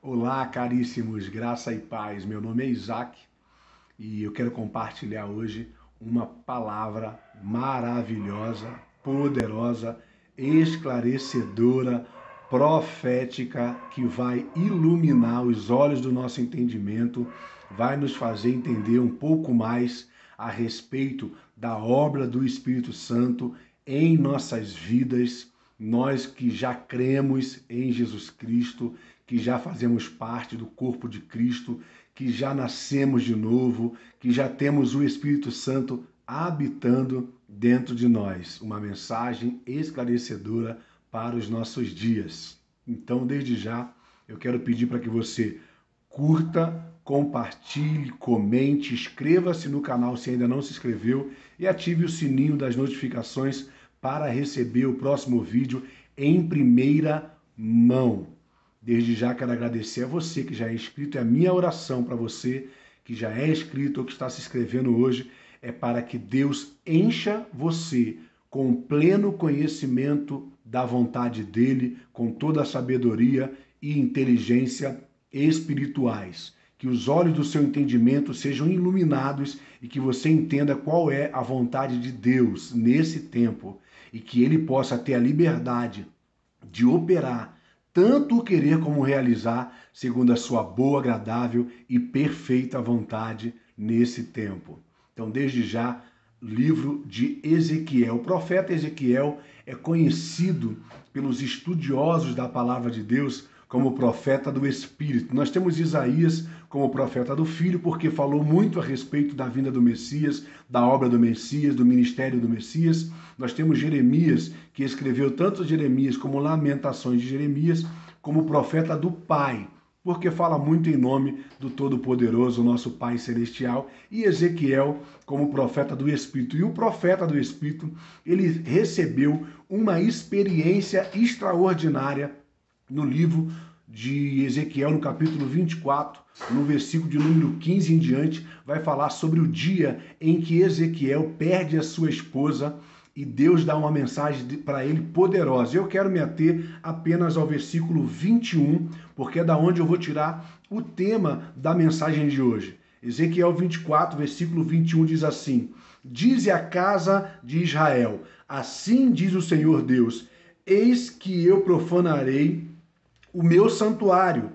Olá, caríssimos, graça e paz. Meu nome é Isaac e eu quero compartilhar hoje uma palavra maravilhosa, poderosa, esclarecedora, profética que vai iluminar os olhos do nosso entendimento, vai nos fazer entender um pouco mais a respeito da obra do Espírito Santo em nossas vidas. Nós que já cremos em Jesus Cristo, que já fazemos parte do corpo de Cristo, que já nascemos de novo, que já temos o Espírito Santo habitando dentro de nós. Uma mensagem esclarecedora para os nossos dias. Então, desde já, eu quero pedir para que você curta, compartilhe, comente, inscreva-se no canal se ainda não se inscreveu e ative o sininho das notificações para receber o próximo vídeo em primeira mão. Desde já quero agradecer a você que já é inscrito, e a minha oração para você que já é inscrito ou que está se inscrevendo hoje é para que Deus encha você com pleno conhecimento da vontade dele, com toda a sabedoria e inteligência espirituais. Que os olhos do seu entendimento sejam iluminados e que você entenda qual é a vontade de Deus nesse tempo e que ele possa ter a liberdade de operar tanto o querer como o realizar, segundo a sua boa, agradável e perfeita vontade nesse tempo. Então, desde já, livro de Ezequiel. O profeta Ezequiel é conhecido pelos estudiosos da palavra de Deus como profeta do Espírito. Nós temos Isaías como profeta do Filho, porque falou muito a respeito da vinda do Messias, da obra do Messias, do ministério do Messias. Nós temos Jeremias, que escreveu tanto Jeremias como Lamentações de Jeremias, como profeta do Pai, porque fala muito em nome do Todo-Poderoso, nosso Pai Celestial, e Ezequiel como profeta do Espírito. E o profeta do Espírito, ele recebeu uma experiência extraordinária no livro de Ezequiel, no capítulo 24, no versículo de número 15 em diante, vai falar sobre o dia em que Ezequiel perde a sua esposa e Deus dá uma mensagem para ele poderosa. Eu quero me ater apenas ao versículo 21, porque é da onde eu vou tirar o tema da mensagem de hoje. Ezequiel 24, versículo 21 diz assim: Dize a casa de Israel, assim diz o Senhor Deus, eis que eu profanarei o meu santuário,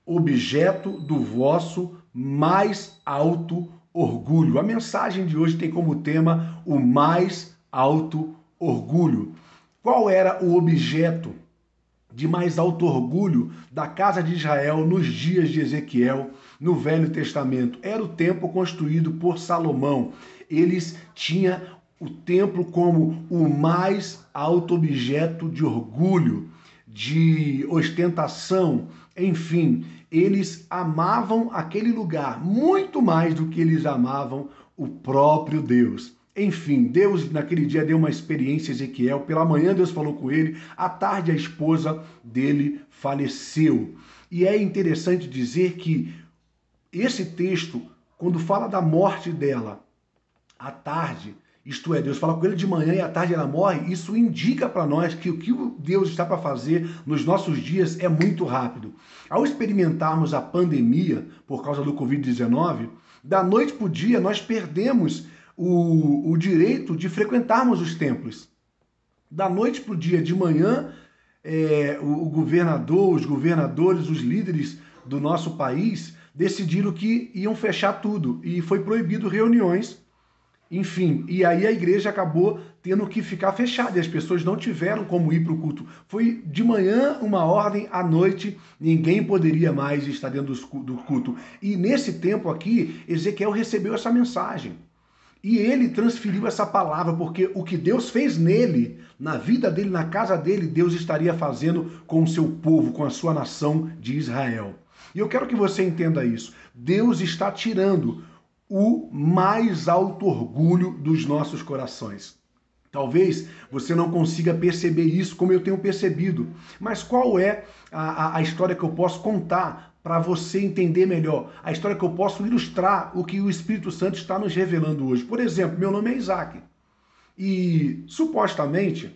objeto do vosso mais alto orgulho. A mensagem de hoje tem como tema o mais alto orgulho. Qual era o objeto de mais alto orgulho da casa de Israel nos dias de Ezequiel, no Velho Testamento? Era o templo construído por Salomão. Eles tinham o templo como o mais alto objeto de orgulho, de ostentação, enfim, eles amavam aquele lugar muito mais do que eles amavam o próprio Deus. Enfim, Deus naquele dia deu uma experiência a Ezequiel, pela manhã Deus falou com ele, à tarde a esposa dele faleceu. E é interessante dizer que esse texto, quando fala da morte dela, à tarde, isto é, Deus fala com ele de manhã e à tarde ela morre, isso indica para nós que o que Deus está para fazer nos nossos dias é muito rápido. Ao experimentarmos a pandemia por causa do Covid-19, da noite para o dia nós perdemos o direito de frequentarmos os templos. Da noite para o dia, de manhã, o governador, os governadores, os líderes do nosso país decidiram que iam fechar tudo e foi proibido reuniões. Enfim, e aí a igreja acabou tendo que ficar fechada e as pessoas não tiveram como ir para o culto. Foi de manhã uma ordem, à noite ninguém poderia mais estar dentro do culto. E nesse tempo aqui, Ezequiel recebeu essa mensagem. E ele transferiu essa palavra, porque o que Deus fez nele, na vida dele, na casa dele, Deus estaria fazendo com o seu povo, com a sua nação de Israel. E eu quero que você entenda isso. Deus está tirando o mais alto orgulho dos nossos corações. Talvez você não consiga perceber isso como eu tenho percebido, mas qual é a história que eu posso contar para você entender melhor? A história que eu posso ilustrar o que o Espírito Santo está nos revelando hoje. Por exemplo, meu nome é Isaac e supostamente,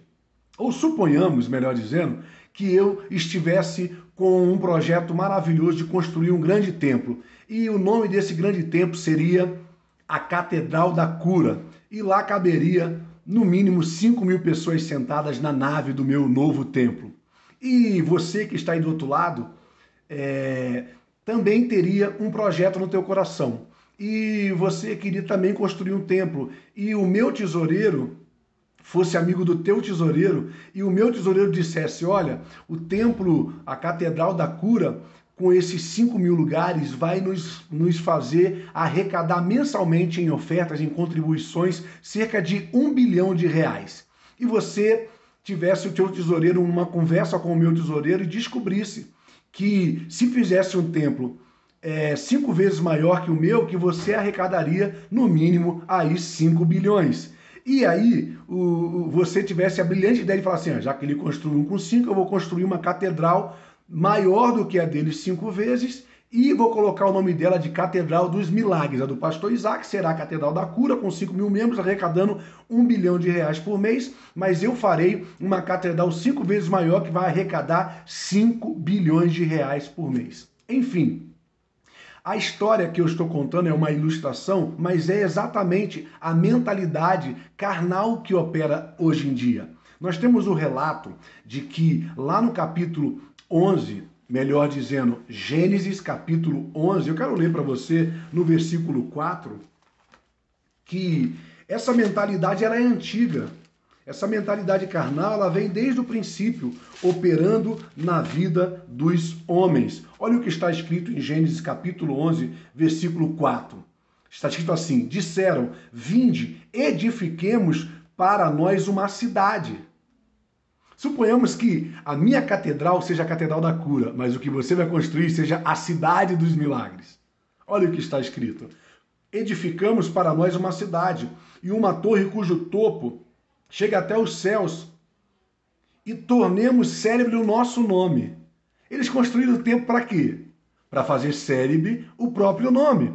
ou suponhamos, melhor dizendo, que eu estivesse com um projeto maravilhoso de construir um grande templo. E o nome desse grande templo seria a Catedral da Cura. E lá caberia, no mínimo, 5.000 pessoas sentadas na nave do meu novo templo. E você que está aí do outro lado, também teria um projeto no teu coração. E você queria também construir um templo. E o meu tesoureiro fosse amigo do teu tesoureiro, e o meu tesoureiro dissesse, olha, o templo, a Catedral da Cura, com esses 5.000 lugares, vai nos fazer arrecadar mensalmente em ofertas, em contribuições, cerca de R$1 bilhão. E você tivesse o teu tesoureiro, uma conversa com o meu tesoureiro, e descobrisse que se fizesse um templo 5 vezes maior que o meu, que você arrecadaria, no mínimo, aí 5 bilhões. E aí, você tivesse a brilhante ideia de falar assim, já que ele construiu um com 5, eu vou construir uma catedral maior do que a dele 5 vezes e vou colocar o nome dela de Catedral dos Milagres. A do pastor Isaac será a Catedral da Cura, com 5.000 membros, arrecadando R$1 bilhão por mês, mas eu farei uma catedral 5 vezes maior, que vai arrecadar R$5 bilhões por mês. Enfim, a história que eu estou contando é uma ilustração, mas é exatamente a mentalidade carnal que opera hoje em dia. Nós temos o relato de que lá no capítulo 11, melhor dizendo, Gênesis capítulo 11, eu quero ler para você no versículo 4, que essa mentalidade ela é antiga. Essa mentalidade carnal, ela vem desde o princípio, operando na vida dos homens. Olha o que está escrito em Gênesis capítulo 11, versículo 4. Está escrito assim, disseram, vinde, edifiquemos para nós uma cidade. Suponhamos que a minha catedral seja a Catedral da Cura, mas o que você vai construir seja a Cidade dos Milagres. Olha o que está escrito. Edificamos para nós uma cidade e uma torre cujo topo chega até os céus, e tornemos célebre o nosso nome. Eles construíram o templo para quê? Para fazer célebre o próprio nome.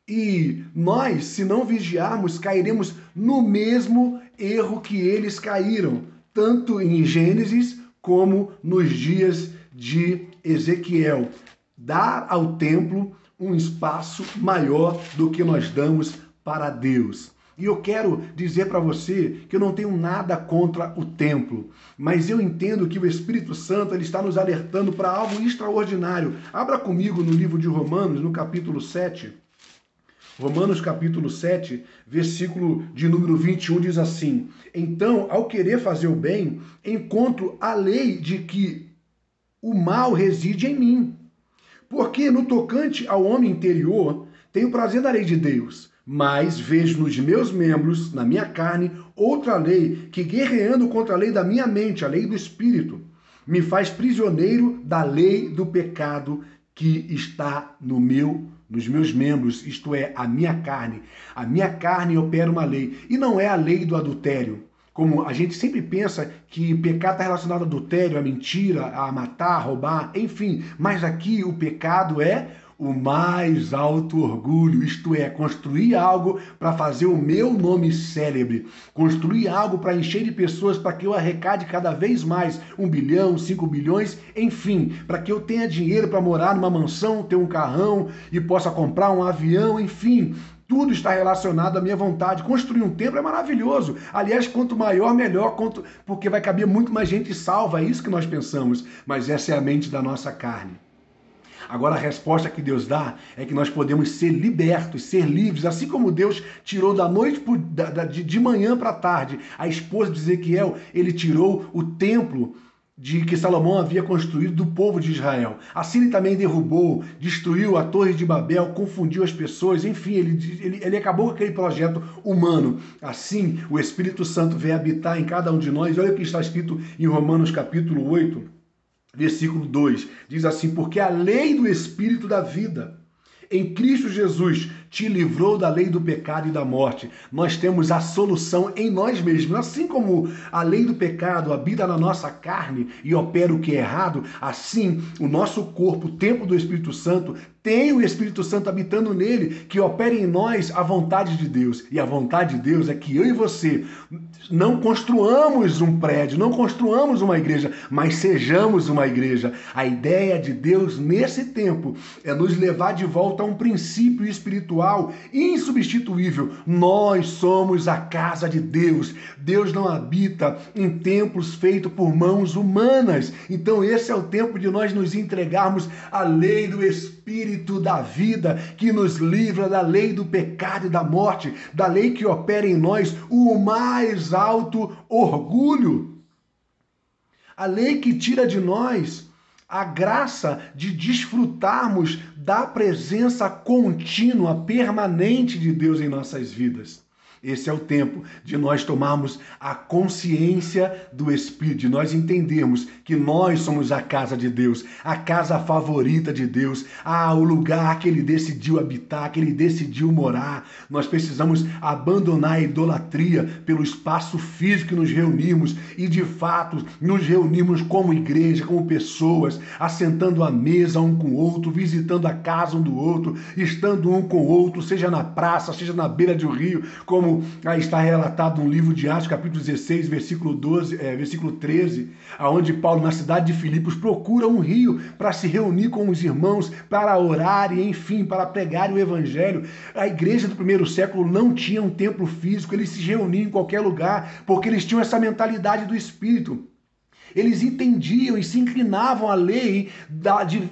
E nós, se não vigiarmos, cairemos no mesmo erro que eles caíram, tanto em Gênesis como nos dias de Ezequiel. Dar ao templo um espaço maior do que nós damos para Deus. E eu quero dizer para você que eu não tenho nada contra o templo, mas eu entendo que o Espírito Santo ele está nos alertando para algo extraordinário. Abra comigo no livro de Romanos, no capítulo 7. Romanos capítulo 7, versículo de número 21 diz assim, então, ao querer fazer o bem, encontro a lei de que o mal reside em mim. Porque no tocante ao homem interior, tenho prazer na lei de Deus, mas vejo nos meus membros, na minha carne, outra lei que, guerreando contra a lei da minha mente, a lei do Espírito, me faz prisioneiro da lei do pecado que está nos meus membros, isto é, a minha carne. A minha carne opera uma lei, e não é a lei do adultério. Como a gente sempre pensa que pecado está relacionado ao adultério, à mentira, a matar, a roubar, enfim. Mas aqui o pecado é o mais alto orgulho, isto é, construir algo para fazer o meu nome célebre, construir algo para encher de pessoas, para que eu arrecade cada vez mais 1 bilhão, 5 bilhões, enfim, para que eu tenha dinheiro para morar numa mansão, ter um carrão e possa comprar um avião, enfim. Tudo está relacionado à minha vontade. Construir um templo é maravilhoso. Aliás, quanto maior, melhor, porque vai caber muito mais gente salva, é isso que nós pensamos. Mas essa é a mente da nossa carne. Agora a resposta que Deus dá é que nós podemos ser libertos, ser livres, assim como Deus tirou da noite de manhã para tarde a esposa de Ezequiel, ele tirou o templo que Salomão havia construído do povo de Israel. Assim ele também derrubou, destruiu a Torre de Babel, confundiu as pessoas, enfim, ele acabou com aquele projeto humano. Assim, o Espírito Santo veio habitar em cada um de nós. Olha o que está escrito em Romanos capítulo 8, versículo 2, diz assim, porque a lei do Espírito da vida em Cristo Jesus, te livrou da lei do pecado e da morte. Nós temos a solução em nós mesmos. Assim como a lei do pecado habita na nossa carne e opera o que é errado, assim o nosso corpo, o templo do Espírito Santo, tem o Espírito Santo habitando nele, que opera em nós a vontade de Deus. E a vontade de Deus é que eu e você não construamos um prédio, não construamos uma igreja, mas sejamos uma igreja. A ideia de Deus nesse tempo é nos levar de volta a um princípio espiritual insubstituível. Nós somos a casa de Deus. Deus não habita em templos feitos por mãos humanas. Então esse é o tempo de nós nos entregarmos à lei do Espírito da vida, que nos livra da lei do pecado e da morte, da lei que opera em nós o mais alto orgulho. A lei que tira de nós a graça de desfrutarmos da presença contínua, permanente de Deus em nossas vidas. Esse é o tempo de nós tomarmos a consciência do Espírito, de nós entendermos que nós somos a casa de Deus, a casa favorita de Deus, o lugar que Ele decidiu habitar, que Ele decidiu morar. Nós precisamos abandonar a idolatria pelo espaço físico que nos reunimos e, de fato, nos reunimos como igreja, como pessoas, assentando à mesa um com o outro, visitando a casa um do outro, estando um com o outro, seja na praça, seja na beira de um rio, como está relatado no livro de Atos, capítulo 16, versículo 13, aonde Paulo, na cidade de Filipos, procura um rio para se reunir com os irmãos, para orar e, enfim, para pregar o evangelho. A igreja do primeiro século não tinha um templo físico, eles se reuniam em qualquer lugar, porque eles tinham essa mentalidade do Espírito. Eles entendiam e se inclinavam à lei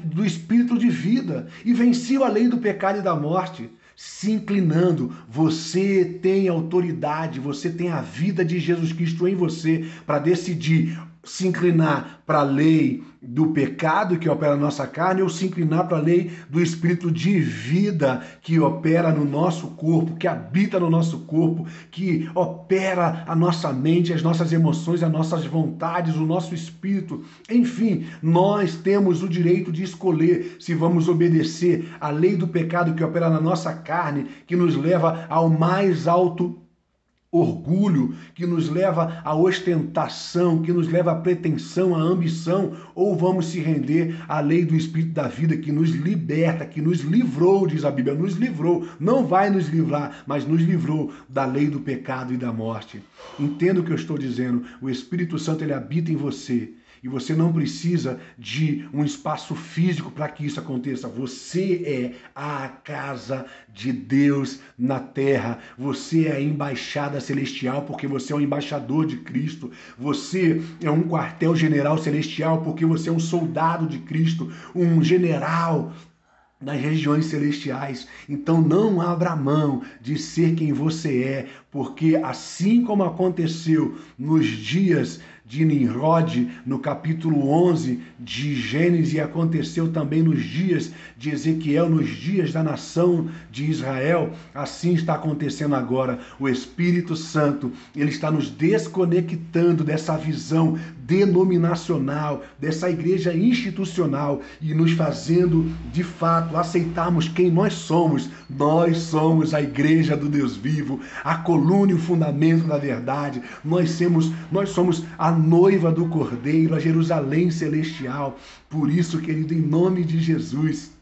do Espírito de vida e venciam a lei do pecado e da morte. Se inclinando, você tem autoridade, você tem a vida de Jesus Cristo em você para decidir se inclinar para a lei do pecado que opera na nossa carne ou se inclinar para a lei do Espírito de vida que opera no nosso corpo, que habita no nosso corpo, que opera a nossa mente, as nossas emoções, as nossas vontades, o nosso espírito. Enfim, nós temos o direito de escolher se vamos obedecer à lei do pecado que opera na nossa carne, que nos leva ao mais alto orgulho, que nos leva à ostentação, que nos leva à pretensão, à ambição, ou vamos se render à lei do Espírito da vida que nos liberta, que nos livrou, diz a Bíblia, nos livrou, não vai nos livrar, mas nos livrou da lei do pecado e da morte. Entenda o que eu estou dizendo, o Espírito Santo ele habita em você. E você não precisa de um espaço físico para que isso aconteça. Você é a casa de Deus na terra. Você é a embaixada celestial porque você é um embaixador de Cristo. Você é um quartel-general celestial porque você é um soldado de Cristo, um general nas regiões celestiais. Então não abra mão de ser quem você é, porque assim como aconteceu nos dias de Nimrod, no capítulo 11 de Gênesis, e aconteceu também nos dias de Ezequiel, nos dias da nação de Israel, assim está acontecendo agora. O Espírito Santo, ele está nos desconectando dessa visão denominacional, dessa igreja institucional e nos fazendo, de fato, aceitarmos quem nós somos. Nós somos a igreja do Deus vivo, a coluna e o fundamento da verdade. Nós somos a noiva do Cordeiro, a Jerusalém celestial. Por isso, querido, em nome de Jesus,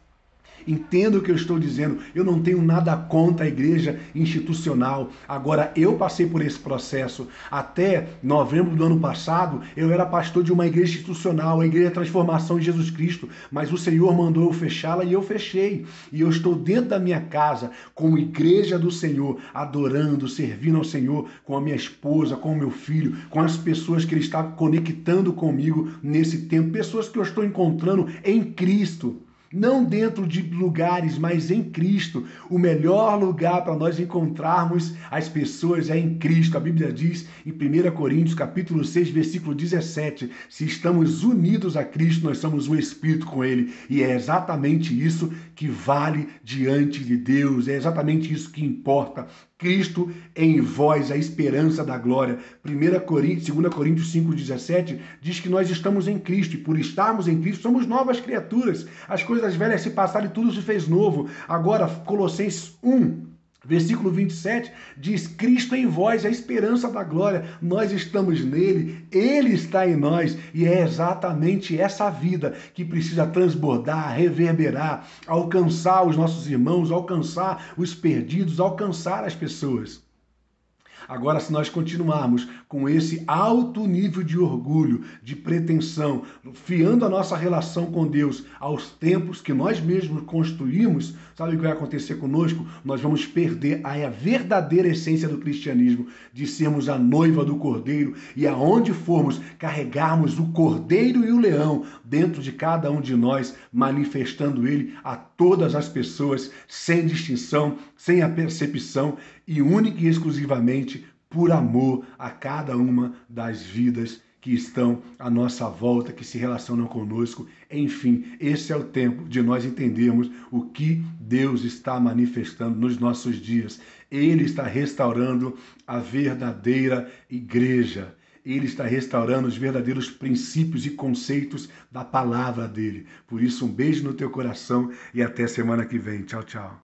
entenda o que eu estou dizendo. Eu não tenho nada contra a igreja institucional. Agora, eu passei por esse processo. Até novembro do ano passado, eu era pastor de uma igreja institucional, a Igreja Transformação de Jesus Cristo. Mas o Senhor mandou eu fechá-la e eu fechei. E eu estou dentro da minha casa, como igreja do Senhor, adorando, servindo ao Senhor, com a minha esposa, com o meu filho, com as pessoas que Ele está conectando comigo nesse tempo. Pessoas que eu estou encontrando em Cristo. Não dentro de lugares, mas em Cristo. O melhor lugar para nós encontrarmos as pessoas é em Cristo. A Bíblia diz em 1 Coríntios, capítulo 6, versículo 17, se estamos unidos a Cristo, nós somos um Espírito com Ele. E é exatamente isso que vale diante de Deus, é exatamente isso que importa. Cristo em vós, a esperança da glória. 2 Coríntios 5,17 diz que nós estamos em Cristo e por estarmos em Cristo somos novas criaturas. As coisas velhas se passaram e tudo se fez novo. Agora, Colossenses 1, versículo 27 diz: Cristo em vós, a esperança da glória. Nós estamos nele, ele está em nós e é exatamente essa vida que precisa transbordar, reverberar, alcançar os nossos irmãos, alcançar os perdidos, alcançar as pessoas. Agora, se nós continuarmos com esse alto nível de orgulho, de pretensão, fiando a nossa relação com Deus aos tempos que nós mesmos construímos, sabe o que vai acontecer conosco? Nós vamos perder a verdadeira essência do cristianismo, de sermos a noiva do Cordeiro e aonde formos, carregarmos o Cordeiro e o Leão dentro de cada um de nós, manifestando ele a todas as pessoas, sem distinção, sem apercepção e única e exclusivamente por amor a cada uma das vidas que estão à nossa volta, que se relacionam conosco. Enfim, esse é o tempo de nós entendermos o que Deus está manifestando nos nossos dias. Ele está restaurando a verdadeira igreja. Ele está restaurando os verdadeiros princípios e conceitos da palavra dele. Por isso, um beijo no teu coração e até semana que vem. Tchau, tchau.